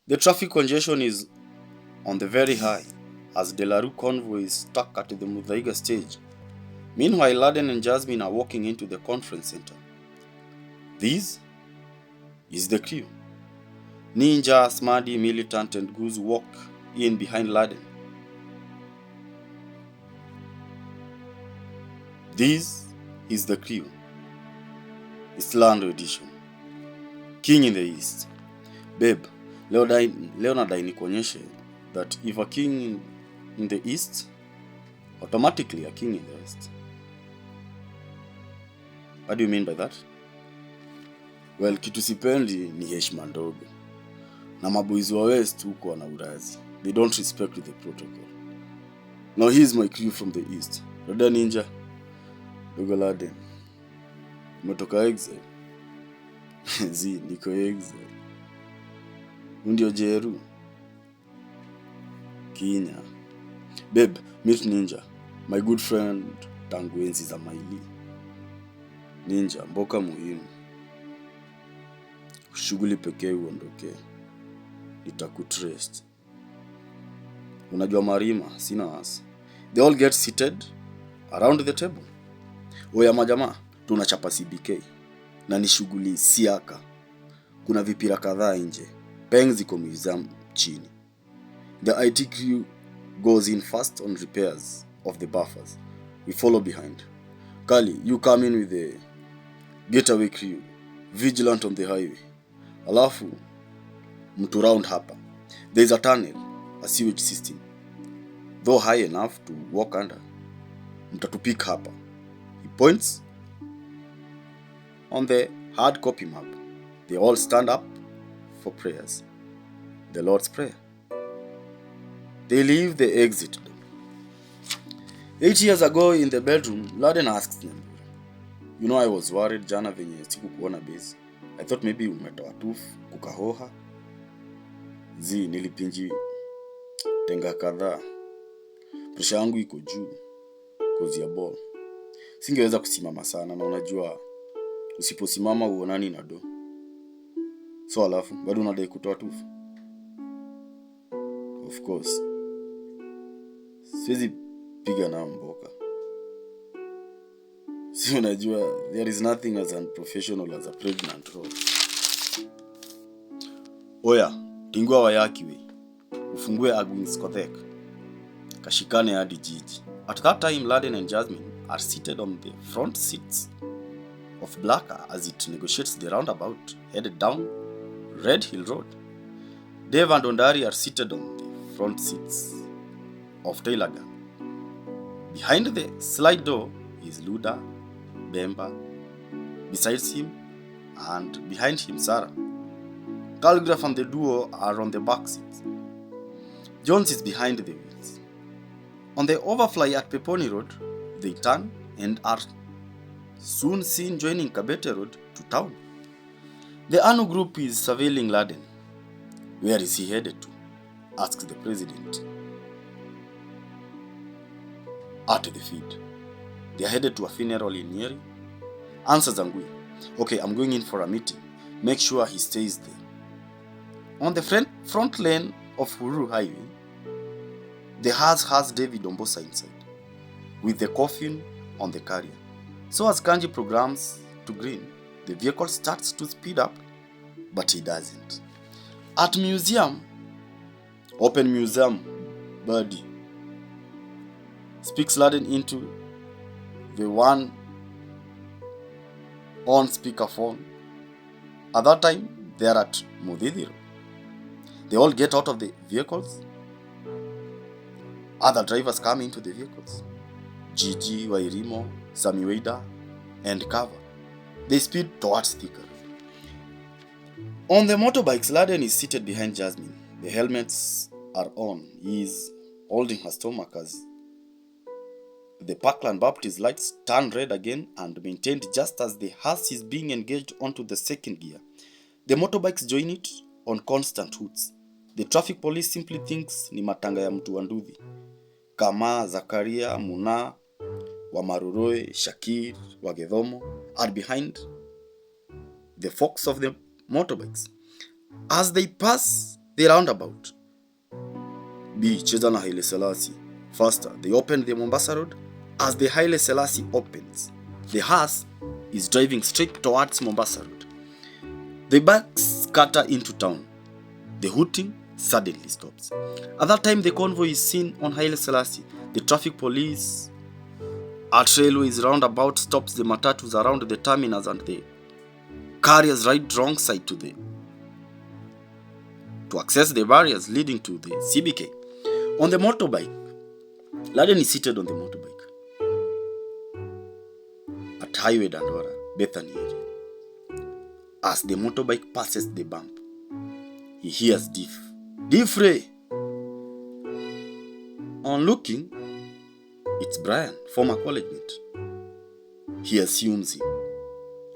The traffic congestion is on the very high as De La Rue convoy is stuck at the Muthaiga stage. Meanwhile, Laden and Jasmine are walking into the conference center. This is the CREW. Ninja, Smadi, Militant, and Goose walk in behind Laden. This is the CREW. Islando edition. King in the East. Babe, leo nadai nikuonyeshe that if a king in the East, automatically a king in the West. What do you mean by that? Well, kitu sipendi ni heshima ndogo. Na maboys wa West huko wana urazi. They don't respect the protocol. Now here's my CREW from the East. Dada Ninja, Dogo Laden. Umetoka exile. Niko exile. Ndio Jeru. Kinya. Babe, meet Ninja. My good friend tangu enzi za Maili. Ninja, mboka muhimu. Shughuli pekee uondoke. Nitakutrust. Unajua Marima, sina wasi. They all get seated around the table. Oya majamaa, tunachapa CBK. Na ni shughuli siaka. Kuna vipira kadhaa nje. Peng ziko museum chini. The IT crew goes in fast on repairs of the buffers. We follow behind. Kali, you come in with the getaway crew. Vigilant on the highway. Alafu, mtu round hapa. There is a tunnel, a sewage system. Though high enough to walk under. Mtatupik hapa. He points on the hard copy map. They all stand up for prayers. The Lord's Prayer. They leave the exit door. 8 years ago in the bedroom, Laden asks them, you know I was worried jana venye sikukuona base. I thought maybe umetoa tooth, kukahoha. Nilipinji tenga kadhaa. Presha yangu iko juu cause ya ball. Singeweza kusimama sana na unajua usiposimama uonani na do. So alafu bado unadai kutoa tooth. Of course. Siwezi piga na mboka. Si unajua there is nothing as unprofessional as a pregnant role. Oya, tingua wayaki we. Ufungue Agwins Kothek. Kashikane hadi jiji. At that time, Laden and Jasmine are seated on the front seats of Blacker as it negotiates the roundabout headed down Red Hill Road. Dave and Ondari are seated on the front seats of Tailaga. Behind the slide door is Luda, Bemba, besides him, and behind him Sarah. Calligraph and the duo are on the back seats. Jones is behind the wheels. On the overfly at Peponi Road, they turn and are soon seen joining Kabete Road to town. The Anu group is surveilling Laden. Where is he headed to? Asks the president. At the feed. They are headed to a funeral in Nyeri. Answers Angui. Okay, I'm going in for a meeting. Make sure he stays there. On the front lane of Huru Highway, the hearse has David Ombosa inside, with the coffin on the carrier. So as Kanji programs to green, the vehicle starts to speed up, but he doesn't. At museum, open museum, buddy, speaks Laden into the one on speakerphone. At that time, they are at Mudidiro. They all get out of the vehicles. Other drivers come into the vehicles. Gigi, Wairimo, Sami Weda, and Cover. They speed towards Thika. On the motorbikes, Laden is seated behind Jasmine. The helmets are on. He is holding her stomach as the Parkland Baptist lights turn red again and maintained just as the hearse is being engaged onto the second gear. The motorbikes join it on constant hoots. The traffic police simply thinks ni matanga ya mtu wa Nduthi. Kama, Zakaria, Muna, Wamaruroe, Shakir, Wagedhomo are behind the forks of the motorbikes. As they pass the roundabout. B. Cheza na Haile Selassie. Faster, they opened the Mombasa Road. As the Haile Selassie opens, the hearse is driving straight towards Mombasa Road. The bikes scatter into town. The hooting suddenly stops. At that time, the convoy is seen on Haile Selassie. The traffic police at Railways roundabout stops the matatus around the terminus and the carriers ride wrong side to access the barriers leading to the CBK. On the motorbike, Laden is seated on the motorbike at Highway Dandora, Bethany area. As the motorbike passes the bump, he hears Diff. Diff Ray! On looking, it's Brian, former college mate. He assumes him.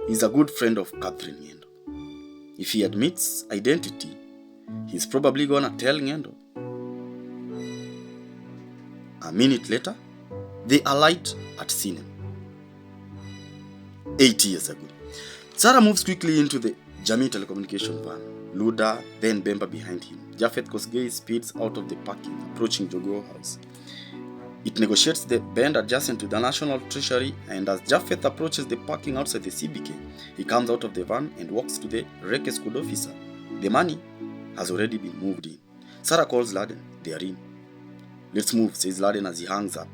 He's a good friend of Catherine Ngendo. If he admits identity, he's probably gonna tell Ngendo. A minute later, they alight at Sinem. 8 years ago. Sarah moves quickly into the Jamii telecommunication van. Luda, then Bemba behind him. Japheth Kosgei speeds out of the parking, approaching Jogoo House. It negotiates the bend adjacent to the National Treasury, and as Japheth approaches the parking outside the CBK, he comes out of the van and walks to the Rekes code officer. The money has already been moved in. Sarah calls Laden. They are in. Let's move, says Laden as he hangs up.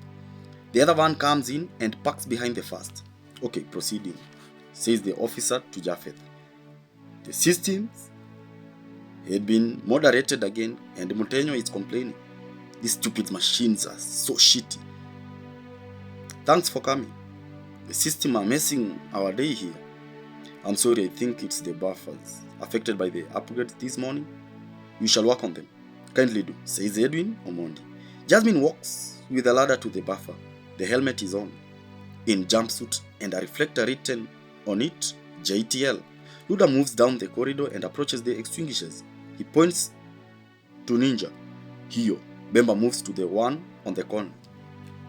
The other van comes in and parks behind the first. Okay, proceeding, says the officer to Japheth. The systems had been moderated again, and Mutenyo is complaining. These stupid machines are so shitty. Thanks for coming. The system are messing our day here. I'm sorry, I think it's the buffers affected by the upgrades this morning. We shall work on them. Kindly do, says Edwin Omondi. Jasmine walks with a ladder to the buffer. The helmet is on, in jumpsuit, and a reflector written on it, JTL. Luda moves down the corridor and approaches the extinguishers. He points to Ninja. Hio. Bemba moves to the one on the corner,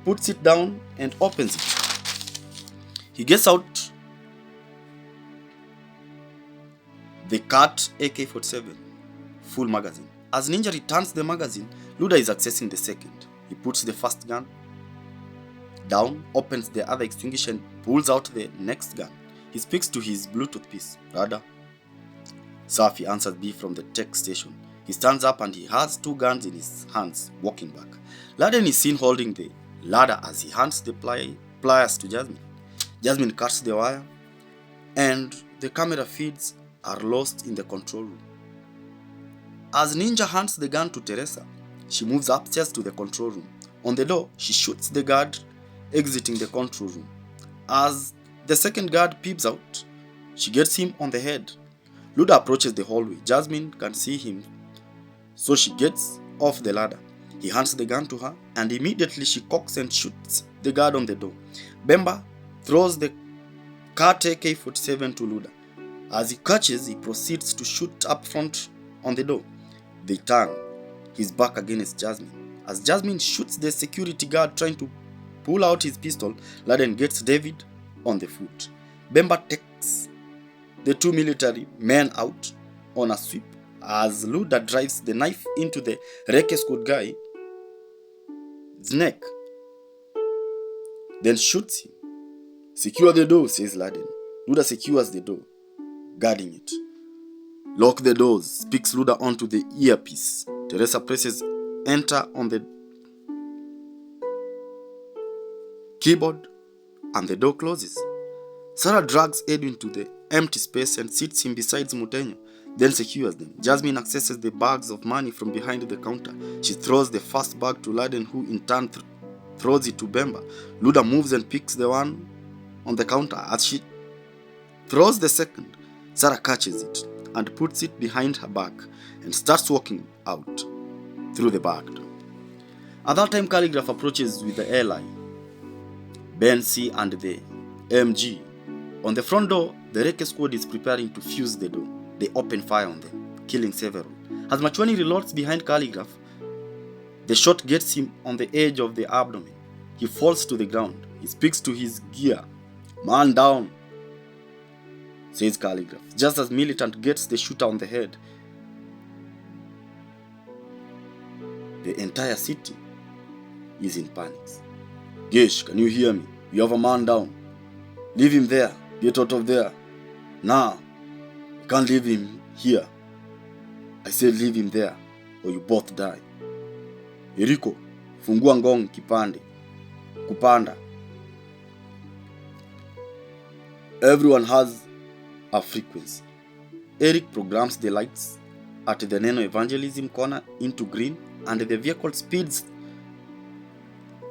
puts it down and opens it. He gets out the Cat AK-47 full magazine. As Ninja returns the magazine, Luda is accessing the second. He puts the first gun down, opens the other extinguisher and pulls out the next gun. He speaks to his Bluetooth piece. Rada. Safi, answers B from the tech station. He stands up and he has two guns in his hands, walking back. Laden is seen holding the ladder as he hands the pliers to Jasmine. Jasmine cuts the wire, and the camera feeds are lost in the control room. As Ninja hands the gun to Teresa, she moves upstairs to the control room. On the door, she shoots the guard exiting the control room. As the second guard peeps out, she gets him on the head. Luda approaches the hallway. Jasmine can see him, so she gets off the ladder. He hands the gun to her, and immediately she cocks and shoots the guard on the door. Bemba throws the Cat AK-47 to Luda. As he catches, he proceeds to shoot up front on the door. They turn, his back against Jasmine. As Jasmine shoots the security guard trying to pull out his pistol, Laden gets David on the foot. Bemba takes the two military men out on a sweep as Luda drives the knife into the Rekes good guy's neck, then shoots him. Secure the door, says Laden. Luda secures the door, guarding it. Lock the doors, speaks Luda onto the earpiece. Teresa presses enter on the keyboard and the door closes. Sarah drags Edwin to the empty space and sits him beside Mutenyo, then secures them. Jasmine accesses the bags of money from behind the counter. She throws the first bag to Laden, who in turn throws it to Bemba. Luda moves and picks the one on the counter. As she throws the second, Sarah catches it and puts it behind her back and starts walking out through the back door. At that time, Calligraph approaches with the LI, Ben C and the MG. On the front door, the Rekes squad is preparing to fuse the door. They open fire on them, killing several. As Machwani reloads behind Calligraph, the shot gets him on the edge of the abdomen. He falls to the ground. He speaks to his gear. Man down, says Calligraph. Just as Militant gets the shooter on the head, The entire city is in panic. Gesh, can you hear me? You have a man down. Leave him there. Get out of there. Nah, you can't leave him here. I said leave him there or you both die. Eriko, fungua ngong kipande. Kupanda. Everyone has a frequency. Eric programs the lights at the Neno Evangelism corner into green and the vehicle speeds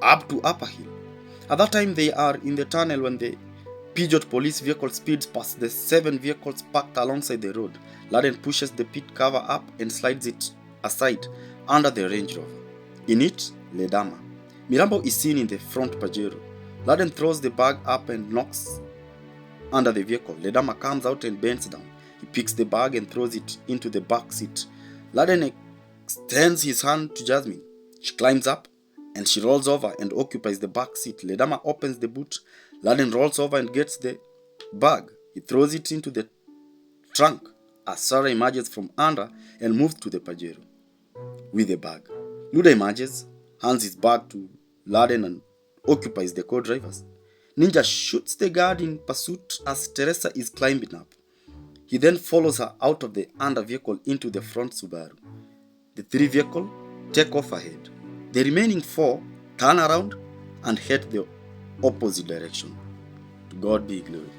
up to Upper Hill. At that time they are in the tunnel when the Peugeot police vehicle speeds past the 7 vehicles parked alongside the road. Laden pushes the pit cover up and slides it aside under the Range Rover. In it, Ledama. Mirambo is seen in the front Pajero. Laden throws the bag up and knocks under the vehicle. Ledama comes out and bends down. He picks the bag and throws it into the back seat. Laden extends his hand to Jasmine. She climbs up and she rolls over and occupies the back seat. Ledama opens the boot. Laden rolls over and gets the bag. He throws it into the trunk as Sarah emerges from under and moves to the Pajero with the bag. Luda emerges, hands his bag to Laden and occupies the co-drivers. Ninja shoots the guard in pursuit as Teresa is climbing up. He then follows her out of the under vehicle into the front Subaru. The 3 vehicles take off ahead. The remaining 4 turn around and head the opposite direction. To God be glory.